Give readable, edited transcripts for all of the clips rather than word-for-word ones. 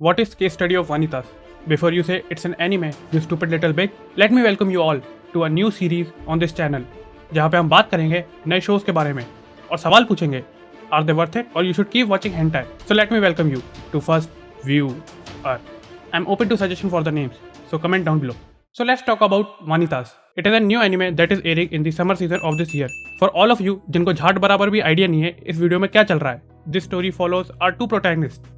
What is case study of Vanitas? Before you say it's an anime, you stupid little bitch, let me welcome you all to a new series on this channel, जहाँ पे हम बात करेंगे नए shows के बारे में और सवाल पूछेंगे Are they worth it or you should keep watching hentai? So let me welcome you to first viewer. I'm open to suggestion for the names, so comment down below. So let's talk about Vanitas. It is a new anime that is airing in the summer season of this year. For all of you जिनको झाट बराबर भी idea नहीं है इस video में क्या चल रहा है, this story follows our two protagonists,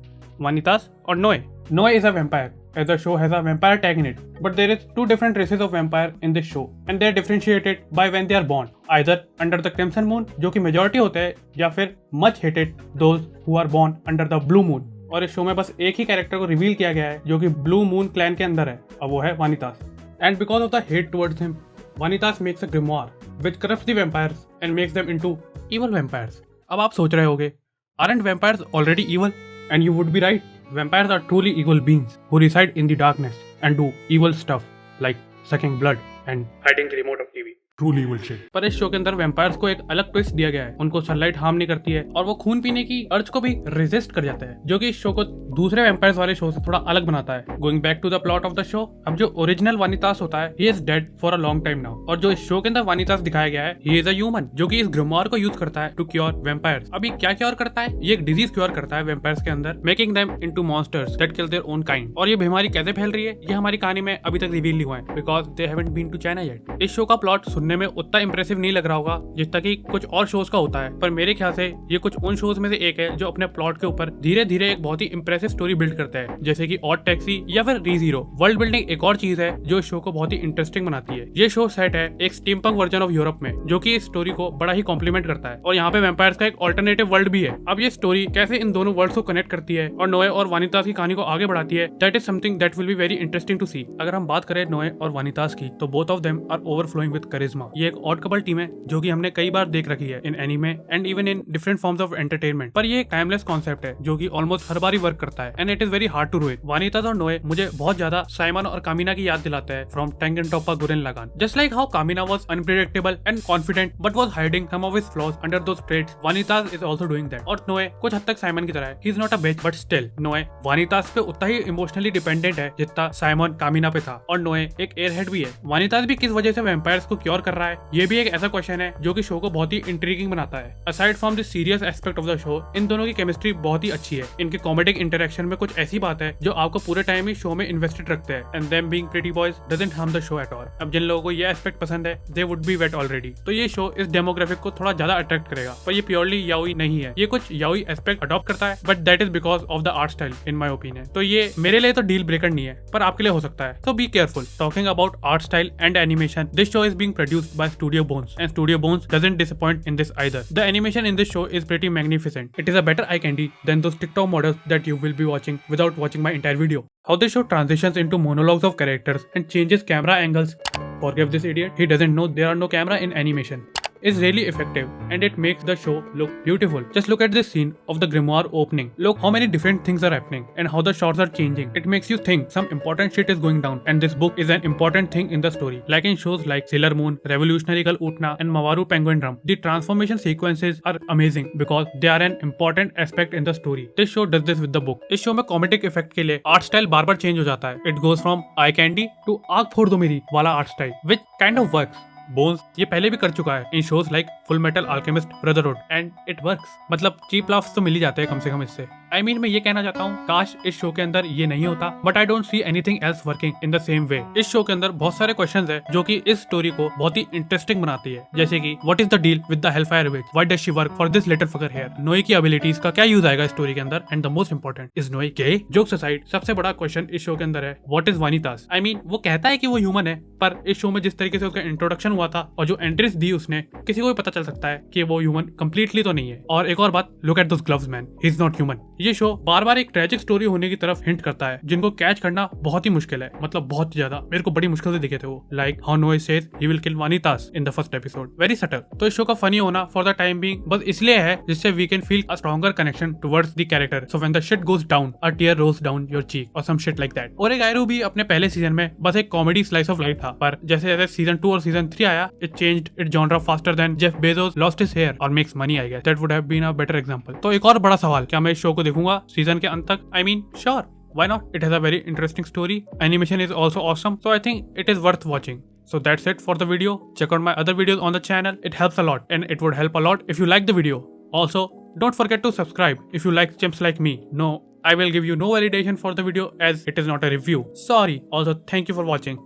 Vanitas or Noe. Noe is a vampire, as the show has a vampire tag in it. But there is two different races of vampire in this show, and they are differentiated by when they are born. Either under the Crimson Moon, जो कि majority होते हैं, या फिर much hated those who are born under the Blue Moon. और इस show में बस एक ही कैरेक्टर को रिवील किया गया है जो कि ब्लू मून क्लैन के अंदर है, और वो है Vanitas. And because of the hate towards him, Vanitas makes a grimoire which corrupts the vampires and makes them into evil vampires. अब आप सोच रहे होगे, aren't vampires already evil? And you would be right. Vampires are truly evil beings who reside in the darkness and do evil stuff like sucking blood and hiding the remote of TV. Truly evil shit. पर इस show के अंदर vampires को एक अलग twist दिया गया है. उनको सनलाइट हार्म नहीं करती है और वो खून पीने की अर्ज को भी रेजिस्ट कर जाता है, जो कि इस शो को दूसरे वैम्पायर्स वाले शो से थोड़ा अलग बनाता है. Going back to the plot of the show, अब जो ओरिजिनल वानितास होता है he is dead for a long time now, और जो इस शो के अंदर वानितास दिखाया गया है ही इज अ ह्यूमन जो कि इस ग्रिमोयर को यूज करता है टू क्योर वैम्पायर्स. अभी क्या क्योर करता है? ये एक डिजीज क्योर करता है वैम्पायर्स के अंदर, making them into monsters that kill their own kind. और ये बीमारी कैसे फैल रही है ये हमारी कहानी में अभी तक रिवील नहीं हुआ है, because they haven't been to China yet. इस शो का प्लॉट सुनने में उतना इंप्रेसिव नहीं लग रहा होगा जितना कि कुछ और शोज का होता है, पर मेरे ख्याल से ये कुछ उन शोज में से एक है जो अपने प्लॉट के ऊपर धीरे धीरे एक बहुत ही इंप्रेसिव स्टोरी बिल्ड करता है, जैसे कि ऑड टैक्सी या फिर रीजीरो. वर्ल्ड बिल्डिंग एक और चीज है जो इस शो को बहुत ही इंटरेस्टिंग बनाती है. ये शो सेट है एक स्टीमपंक वर्जन ऑफ यूरोप में, जो कि इस स्टोरी को बड़ा ही कॉम्प्लीमेंट करता है, और यहाँ पे वैम्पायर्स का एक ऑल्टरनेटिव वर्ल्ड भी है. अब ये स्टोरी कैसे इन दोनों वर्ल्ड्स को कनेक्ट करती है और नोए और वानितास की कहानी को आगे बढ़ाती है, that is something that will be very interesting to see. अगर हम बात करें नोए और वानितास की, तो both of them are overflowing with charisma. ये एक ऑड कपल टीम है जो कि हमने कई बार देख रखी है in anime and even in different forms of entertainment, पर ये एक टाइमलेस कॉन्सेप्ट है जो कि ऑलमोस्ट हर बार ही वर्क करता है, and it is very hard to do it. Vanitas और नोए मुझे बहुत ज्यादा साइमन और कामिना की याद दिलाता है from Tengen Toppa Gurren Lagann. Just like how Kamina was unpredictable and confident but was hiding some of his flaws under those traits, Vanitas is also doing that. और नोए कुछ हद तक साइमन की तरह है. He is not a bitch but still Noe Vanitas पे उतना ही emotionally dependent है जितना साइमन कामिना पे था, और नोए एक एयरहेड भी है. वानितास भी किस वजह से वैम्पायर्स को क्योर कर रहा है, ये भी एक ऐसा क्वेश्चन है जो कि शो को बहुत ही इंट्रीगिंग बनाता है. Aside from the serious aspect of the show, इन दोनों की केमिस्ट्री बहुत ही अच्छी है. इनके कॉमेडिक इंटरेक्शन में कुछ ऐसी बात है जो आपको पूरे टाइम ही शो में इन्वेस्टेड रखते हैं, and them being pretty boys doesn't harm the show at all. अब जिन लोगों को ये एस्पेक्ट पसंद है they would be wet already, तो ये शो इस डेमोग्राफिक को थोड़ा ज्यादा अट्रैक्ट करेगा. पर ये प्योरली याओई नहीं है, ये कुछ याओई एस्पेक्ट अडॉप्ट करता है, but that is because of the art style in my opinion. तो ये मेरे लिए तो डील ब्रेकर नहीं है, पर आपके लिए हो सकता है, तो be careful. Talking about art style and animation, this show is being produced by studio bones, and studio bones doesn't disappoint in this either. The animation in this show is pretty magnificent. It is a better eye candy than those TikTok models that you will be watching without watching my entire video. How this show transitions into monologues of characters and changes camera angles. Forgive this idiot, he doesn't know there are no camera in animation. Is really effective, and it makes the show look beautiful. Just look at this scene of the grimoire opening. Look how many different things are happening and how the shots are changing. It makes you think some important shit is going down, and this book is an important thing in the story. Like in shows like Sailor Moon, Revolutionary Girl Utna, and Mawaru Penguin Drum, the transformation sequences are amazing because they are an important aspect in the story. This show does this with the book. इस show में comedic effect के लिए art style बार बार change हो जाता है. It goes from eye candy to आग फोड़ दो मेरी वाला art style, which kind of works. Bones ये पहले भी कर चुका है in shows like Full Metal Alchemist Brotherhood, and it works. मतलब चीप लाफ्स तो मिल ही जाते हैं कम से कम इससे. I mean, मैं ये कहना चाहता हूँ काश इस शो के अंदर ये नहीं होता, but I don't see anything else working in the same way. इस शो के अंदर बहुत सारे क्वेश्चंस है जो कि इस स्टोरी को बहुत ही इंटरेस्टिंग बनाती है, जैसे कि what is the deal with the hellfire witch, why does she work for this little fucker here, Noe की एबिलिटीज का क्या यूज आएगा स्टोरी के अंदर, and the most important is नोए गे. जोक्स असाइड, सबसे बड़ा क्वेश्चन इस शो के अंदर है व्हाट इज वानितास. आई मीन वो कहता है कि वो ह्यूमन है, पर इस शो में जिस तरीके से उसका इंट्रोडक्शन हुआ था और जो एंट्रीज दी उसने, किसी को भी पता चल सकता है कि वो ह्यूमन कंप्लीटली तो नहीं है. और एक और बात, look at those gloves man, he is not human. ये शो बार बार एक ट्रेजिक स्टोरी होने की तरफ हिंट करता है, जिनको कैच करना बहुत ही मुश्किल है, मतलब बहुत ही ज्यादा. मेरे को बड़ी मुश्किल से दिखे थे वो, like how Noe says he will kill Vanitas in the first episode. Very subtle. तो इस शो का फनी होना फॉर द टाइम बीइंग बस इसलिए है जिससे we can feel a stronger connection towards the character. So when the shit goes down a tear rolls down your cheek और some shit like that. Oregairu भी अपने पहले season में बस एक कॉमेडी स्लाइस ऑफ लाइफ था, पर जैसे जैसे सीजन 2 और सीजन 3 आया, it changed it genre faster than Jeff Bezos lost his hair और makes money. I guess that would have been a better example. तो एक और बड़ा सवाल, क्या मैं इस शो को देखूंगा सीजन के अंत तक? I mean sure, Why not? It has a very interesting story. Animation is also awesome, so I think it is worth watching. So that's it for the video. Check out my other videos on the channel. It helps a lot, and it would help a lot if you like the video. Also, don't forget to subscribe if you like chimps like me. No, I will give you no validation for the video as it is not a review. Sorry. Also, thank you for watching.